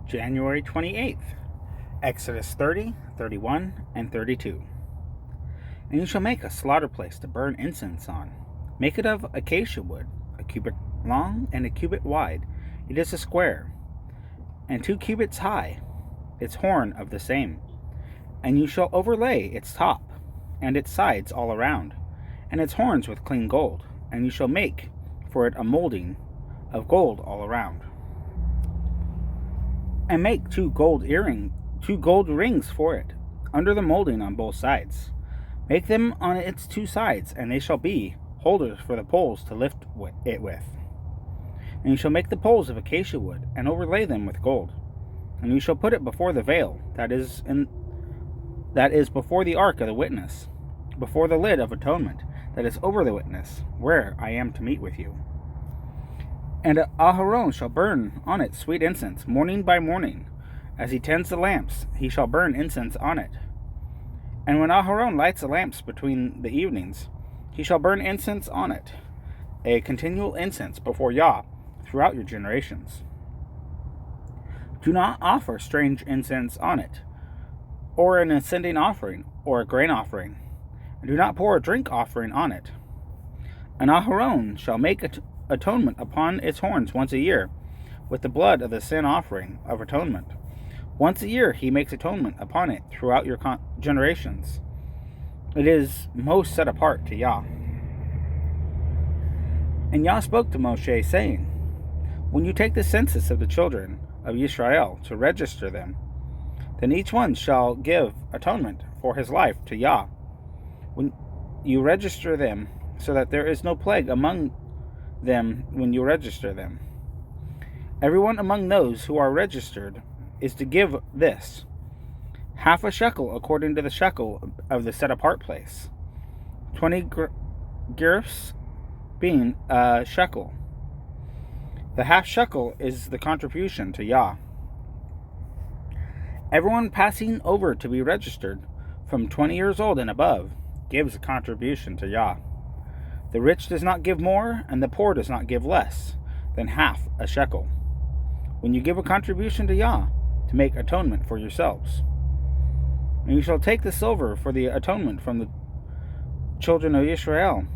January 28th, Exodus 30, 31, and 32. And you shall make a slaughter place to burn incense on. Make it of acacia wood, a cubit long and a cubit wide. It is a square, and 2 cubits high, its horn of the same. And you shall overlay its top, and its sides all around, and its horns with clean gold. And you shall make for it a molding of gold all around. And make 2 gold rings for it, under the molding on both sides. Make them on its 2 sides, and they shall be holders for the poles to lift it with. And you shall make the poles of acacia wood, and overlay them with gold. And you shall put it before the veil, that is before the ark of the witness, before the lid of atonement, that is over the witness, where I am to meet with you. And Aharon shall burn on it sweet incense, morning by morning. As he tends the lamps, he shall burn incense on it. And when Aharon lights the lamps between the evenings, he shall burn incense on it, a continual incense before Yah throughout your generations. Do not offer strange incense on it, or an ascending offering, or a grain offering. And do not pour a drink offering on it. And Aharon shall make atonement upon its horns once a year, with the blood of the sin offering of atonement. Once a year he makes atonement upon it throughout your generations. It is most set apart to Yah. And Yah spoke to Moshe, saying, When you take the census of the children of Israel to register them, then each one shall give atonement for his life to Yah. When you register them, so that there is no plague among them when you register them. Everyone among those who are registered is to give this, half a shekel according to the shekel of the set-apart place, 20 gerfs being a shekel. The half shekel is the contribution to Yah. Everyone passing over to be registered, from 20 years old and above, gives a contribution to Yah. The rich does not give more, and the poor does not give less than half a shekel, when you give a contribution to Yah, to make atonement for yourselves. And you shall take the silver for the atonement from the children of Israel,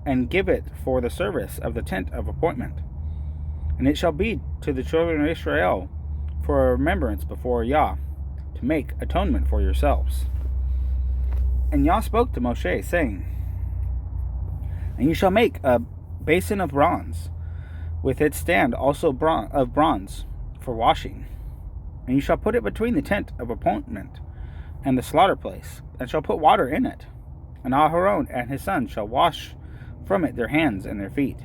and give it for the service of the tent of appointment. And it shall be to the children of Israel for a remembrance before Yah, to make atonement for yourselves. And Yah spoke to Moshe, saying, And you shall make a basin of bronze, with its stand also of bronze for washing. And you shall put it between the tent of appointment and the slaughter place, and shall put water in it. And Aharon and his sons shall wash from it their hands and their feet,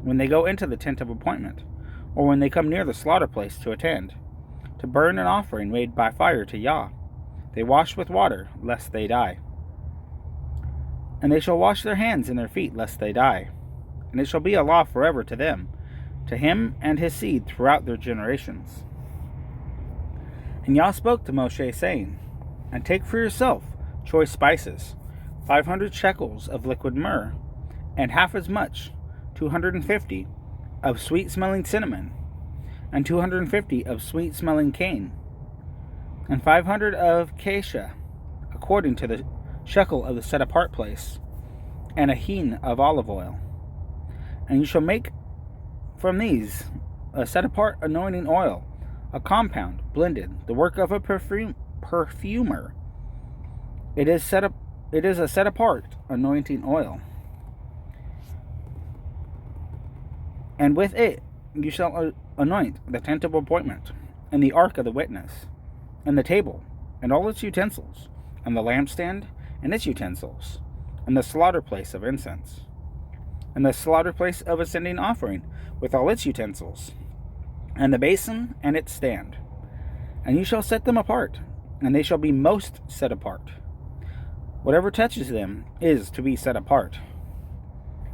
when they go into the tent of appointment, or when they come near the slaughter place to attend, to burn an offering made by fire to Yah. They wash with water, lest they die. And they shall wash their hands and their feet, lest they die. And it shall be a law forever to them, to him and his seed throughout their generations. And Yah spoke to Moshe, saying, And take for yourself choice spices, 500 shekels of liquid myrrh, and half as much, 250, of sweet-smelling cinnamon, and 250 of sweet-smelling cane, and 500 of cassia, according to the shekel of the set-apart place, and a hin of olive oil. And you shall make from these a set-apart anointing oil, a compound, blended, the work of a perfumer. It is a set-apart anointing oil. And with it you shall anoint the tent of appointment, and the ark of the witness, and the table, and all its utensils, and the lampstand, and its utensils, and the slaughter place of incense, and the slaughter place of ascending offering, with all its utensils, and the basin and its stand. And you shall set them apart, and they shall be most set apart. Whatever touches them is to be set apart.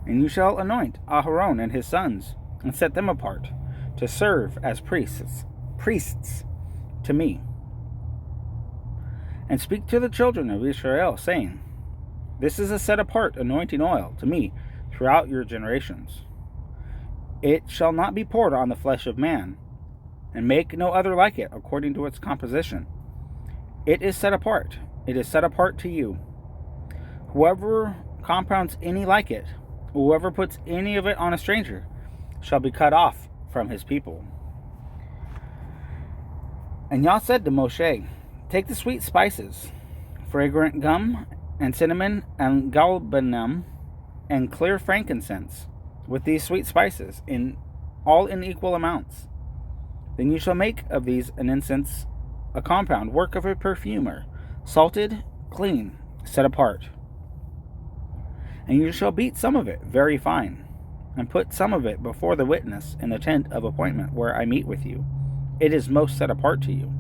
And you shall anoint Aharon and his sons, and set them apart, to serve as priests to me. And speak to the children of Israel, saying, This is a set-apart anointing oil to me throughout your generations. It shall not be poured on the flesh of man, and make no other like it according to its composition. It is set apart. It is set apart to you. Whoever compounds any like it, whoever puts any of it on a stranger, shall be cut off from his people. And Yah said to Moshe, take the sweet spices, fragrant gum, and cinnamon, and galbanum, and clear frankincense, with these sweet spices, all in equal amounts. Then you shall make of these an incense, a compound, work of a perfumer, salted, clean, set apart. And you shall beat some of it very fine, and put some of it before the witness in the tent of appointment where I meet with you. It is most set apart to you.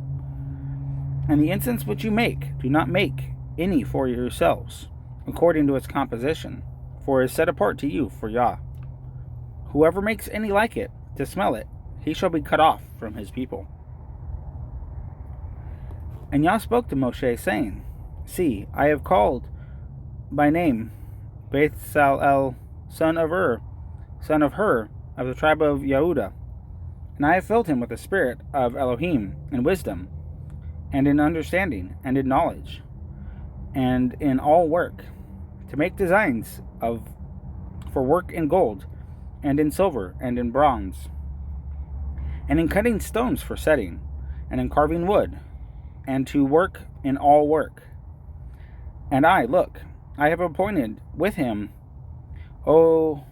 And the incense which you make, do not make any for yourselves, according to its composition, for it is set apart to you for Yah. Whoever makes any like it, to smell it, he shall be cut off from his people. And Yah spoke to Moshe, saying, see, I have called by name Bezalel, son of Hur, of the tribe of Yehudah, and I have filled him with the spirit of Elohim, in wisdom, and in understanding, and in knowledge, and in all work, to make designs for work in gold, and in silver, and in bronze, and in cutting stones for setting, and in carving wood, and to work in all work. And I have appointed with him Oholiab,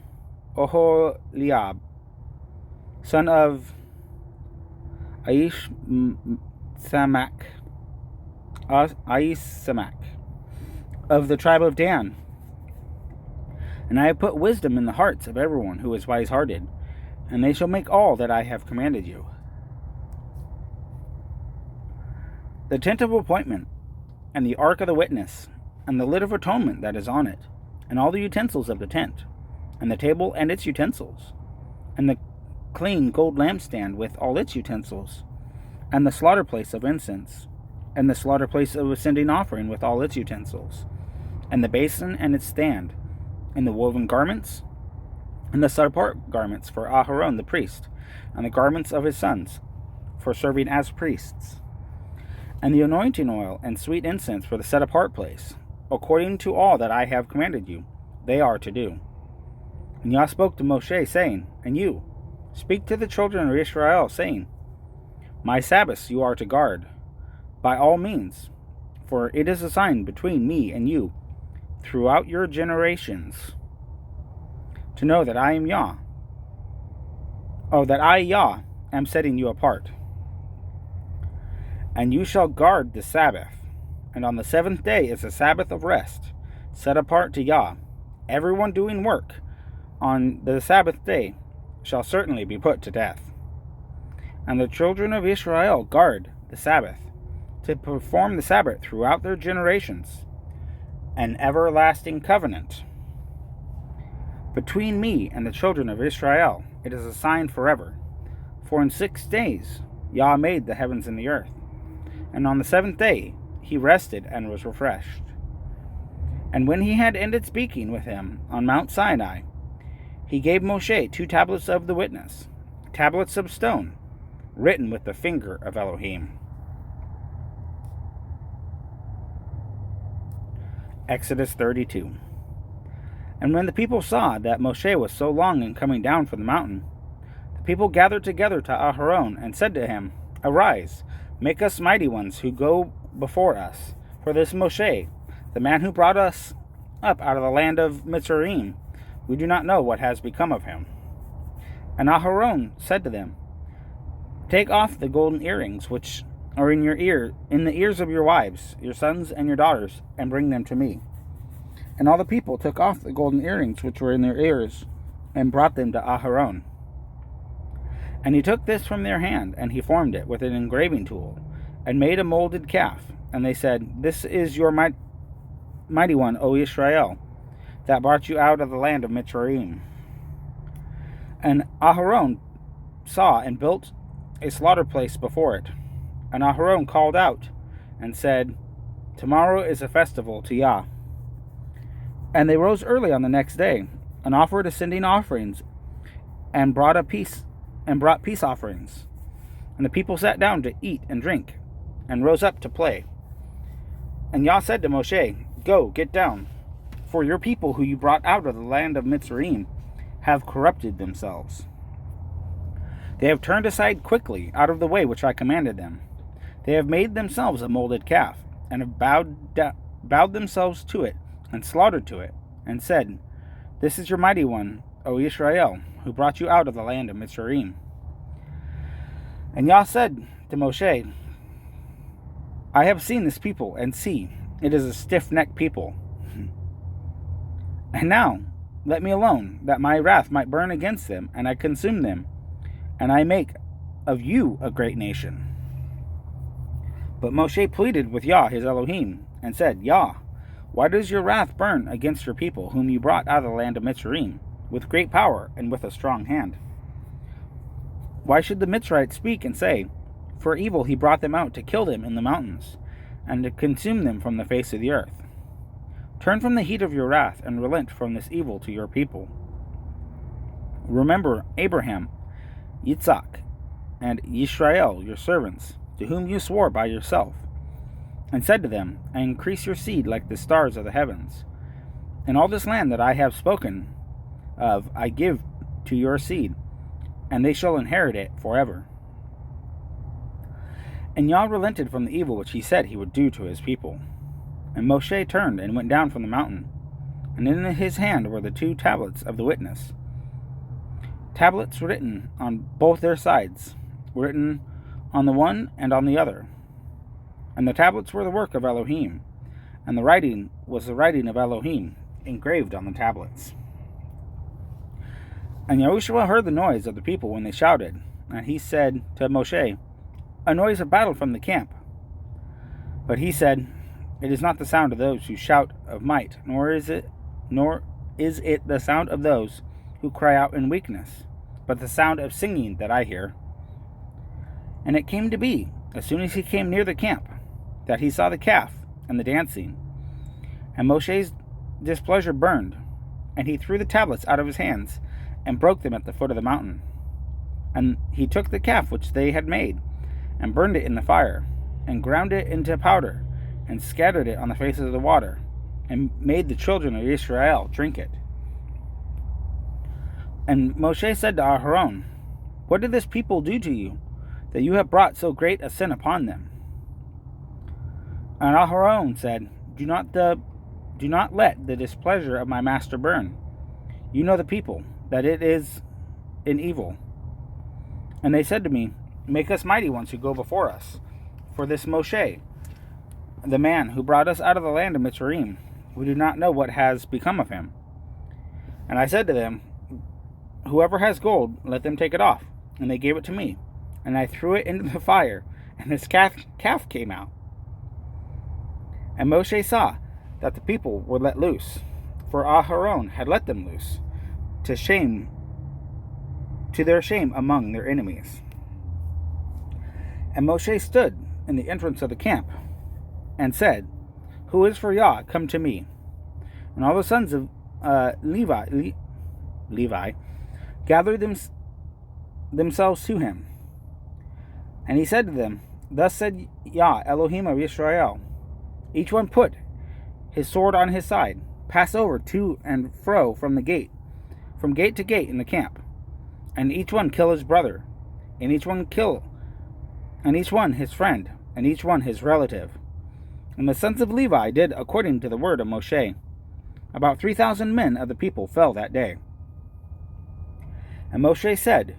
son of Ahisamach, of the tribe of Dan. And I have put wisdom in the hearts of everyone who is wise-hearted, and they shall make all that I have commanded you. The tent of appointment, and the ark of the witness, and the lid of atonement that is on it, and all the utensils of the tent, and the table and its utensils, and the clean gold lampstand with all its utensils, and the slaughter place of incense, and the slaughter place of ascending offering with all its utensils, and the basin and its stand, and the woven garments, and the set-apart garments for Aharon the priest, and the garments of his sons, for serving as priests, and the anointing oil and sweet incense for the set-apart place, according to all that I have commanded you, they are to do. And Yah spoke to Moshe, saying, and you, speak to the children of Israel, saying, my Sabbaths you are to guard, by all means, for it is a sign between me and you, throughout your generations, to know that I am Yah. That I, Yah, am setting you apart. And you shall guard the Sabbath, and on the seventh day is a Sabbath of rest, set apart to Yah. Everyone doing work on the Sabbath day shall certainly be put to death. And the children of Israel guard the Sabbath, to perform the Sabbath throughout their generations, an everlasting covenant. Between me and the children of Israel it is a sign forever. For in 6 days Yah made the heavens and the earth, and on the seventh day he rested and was refreshed. And when he had ended speaking with him on Mount Sinai, he gave Moshe 2 tablets of the witness, tablets of stone, written with the finger of Elohim. Exodus 32. And when the people saw that Moshe was so long in coming down from the mountain, the people gathered together to Aharon and said to him, arise, make us mighty ones who go before us. For this Moshe, the man who brought us up out of the land of Mitzrayim, we do not know what has become of him. And Aharon said to them, take off the golden earrings which are in the ears of your wives, your sons and your daughters, and bring them to me. And all the people took off the golden earrings which were in their ears, and brought them to Aharon. And he took this from their hand, and he formed it with an engraving tool, and made a molded calf. And they said, this is your mighty one, O Israel, that brought you out of the land of Mitzrayim. And Aharon saw and built a slaughter place before it. And Aharon called out and said, tomorrow is a festival to Yah. And they rose early on the next day, and offered ascending offerings, and brought peace offerings. And the people sat down to eat and drink, and rose up to play. And Yah said to Moshe, Go, get down, for your people who you brought out of the land of Mitzrayim have corrupted themselves. They have turned aside quickly out of the way which I commanded them. They have made themselves a molded calf, and have bowed themselves to it, and slaughtered to it, and said, This is your mighty one, O Israel, who brought you out of the land of Mitzrayim. And Yah said to Moshe, I have seen this people, and see, it is a stiff-necked people. And now, let me alone, that my wrath might burn against them, and I consume them, and I make of you a great nation. But Moshe pleaded with Yah his Elohim, and said, Yah, why does your wrath burn against your people, whom you brought out of the land of Mitzrayim, with great power and with a strong hand? Why should the Mitzrites speak and say, For evil he brought them out to kill them in the mountains, and to consume them from the face of the earth? Turn from the heat of your wrath, and relent from this evil to your people. Remember Abraham, Yitzhak, and Yisrael, your servants, to whom you swore by yourself, and said to them, I increase your seed like the stars of the heavens. And all this land that I have spoken of I give to your seed, and they shall inherit it forever. And Yah relented from the evil which he said he would do to his people. And Moshe turned and went down from the mountain, and in his hand were the 2 tablets of the witness. Tablets written on both their sides, written on the one and on the other. And the tablets were the work of Elohim, and the writing was the writing of Elohim, engraved on the tablets. And Yahushua heard the noise of the people when they shouted, and he said to Moshe, A noise of battle from the camp. But he said, It is not the sound of those who shout of might, nor is it the sound of those who cry out in weakness, but the sound of singing that I hear. And it came to be, as soon as he came near the camp, that he saw the calf and the dancing. And Moshe's displeasure burned, and he threw the tablets out of his hands, and broke them at the foot of the mountain. And he took the calf which they had made, and burned it in the fire, and ground it into powder, and scattered it on the face of the water, and made the children of Israel drink it. And Moshe said to Aharon, What did this people do to you, that you have brought so great a sin upon them? And Aharon said, Do not let the displeasure of my master burn. You know the people, that it is in evil. And they said to me, Make us mighty ones who go before us. For this Moshe, the man who brought us out of the land of Mitzrayim, we do not know what has become of him. And I said to them, Whoever has gold, let them take it off. And they gave it to me. And I threw it into the fire, and this calf came out. And Moshe saw that the people were let loose, for Aharon had let them loose, to their shame among their enemies. And Moshe stood in the entrance of the camp, and said, Who is for Yah, come to me. And all the sons of Levi gathered themselves to him. And he said to them, Thus said Yah, Elohim of Israel, Each one put his sword on his side, pass over to and fro from gate to gate in the camp, and each one kill his brother, and each one his friend, and each one his relative. And the sons of Levi did according to the word of Moshe. About 3,000 men of the people fell that day. And Moshe said,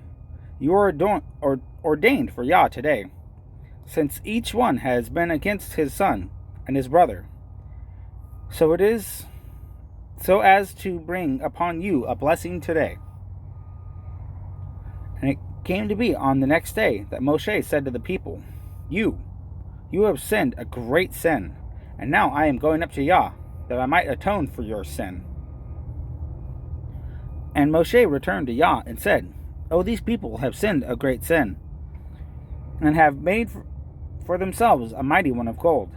You are ordained for Yah today, since each one has been against his son and his brother. So it is so as to bring upon you a blessing today. And it came to be on the next day that Moshe said to the people, You have sinned a great sin, and now I am going up to Yah, that I might atone for your sin. And Moshe returned to Yah and said, Oh, these people have sinned a great sin, and have made for themselves a mighty one of gold.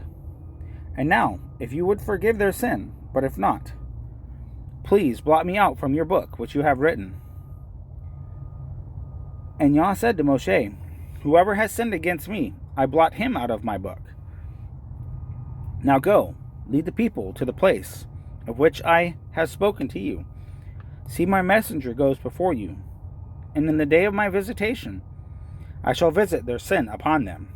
And now, if you would forgive their sin, but if not, please blot me out from your book which you have written. And Yah said to Moshe, Whoever has sinned against me, I blot him out of my book. Now go, lead the people to the place of which I have spoken to you. See, my messenger goes before you, and in the day of my visitation I shall visit their sin upon them.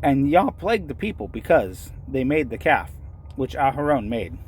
And Yah plagued the people because they made the calf which Aharon made.